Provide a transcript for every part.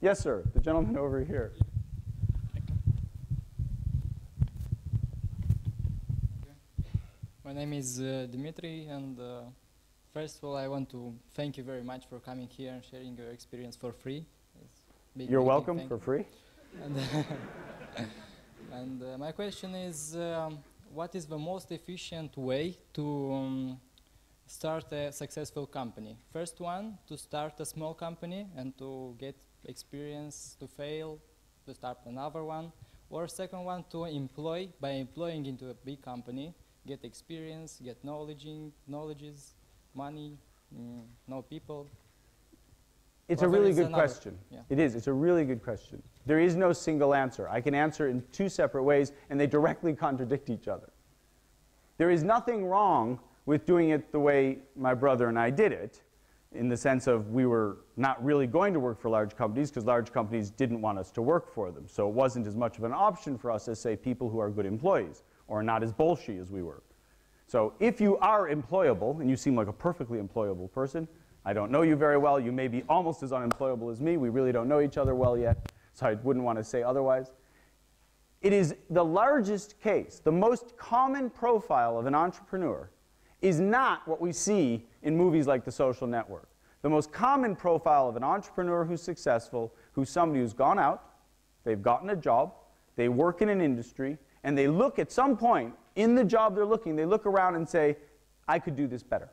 Yes, sir. The gentleman over here. My name is Dimitri, and first of all, I want to thank you very much for coming here and sharing your experience for free. You're welcome, for free. And my question is, what is the most efficient way to start a successful company? First one, to start a small company and to get experience, to fail, to start another one. Or second one, to employ, by employing into a big company, get experience, get knowledges, money, know people. It's a really good question. Yeah. It is. It's a really good question. There is no single answer. I can answer in two separate ways, and they directly contradict each other. There is nothing wrong with doing it the way my brother and I did it, in the sense of we were not really going to work for large companies because large companies didn't want us to work for them. So it wasn't as much of an option for us as, say, people who are good employees or not as bullshit as we were. So if you are employable, and you seem like a perfectly employable person, I don't know you very well, you may be almost as unemployable as me, we really don't know each other well yet, so I wouldn't want to say otherwise. It is the largest case, the most common profile of an entrepreneur is not what we see in movies like The Social Network. The most common profile of an entrepreneur who's successful, who's somebody who's gone out, they've gotten a job, they work in an industry, and they look at some point in the job they're looking, they look around and say, I could do this better.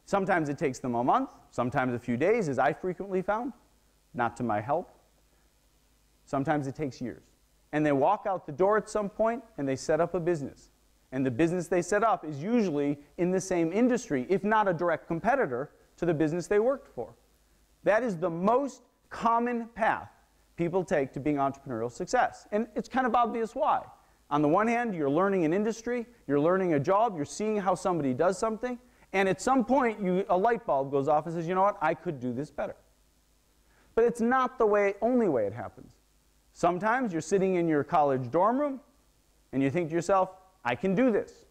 Sometimes it takes them a month, sometimes a few days, as I frequently found, not to my help. Sometimes it takes years. And they walk out the door at some point and they set up a business. And the business they set up is usually in the same industry, if not a direct competitor to the business they worked for. That is the most common path people take to being entrepreneurial success. And it's kind of obvious why. On the one hand, you're learning an industry, you're learning a job, you're seeing how somebody does something, and at some point a light bulb goes off and says, you know what, I could do this better. But it's not the only way it happens. Sometimes you're sitting in your college dorm room and you think to yourself, I can do this.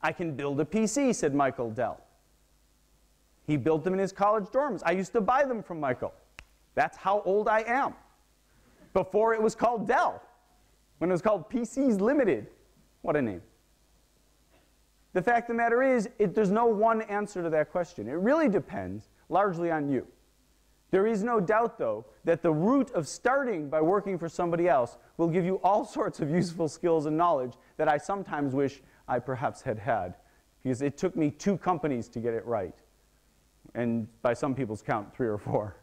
I can build a PC, said Michael Dell. He built them in his college dorms. I used to buy them from Michael. That's how old I am. Before it was called Dell. When it was called PCs Limited. What a name. The fact of the matter is, there's no one answer to that question. It really depends largely on you. There is no doubt, though, that the route of starting by working for somebody else will give you all sorts of useful skills and knowledge that I sometimes wish I perhaps had had, because it took me 2 companies to get it right. And by some people's count, 3 or 4.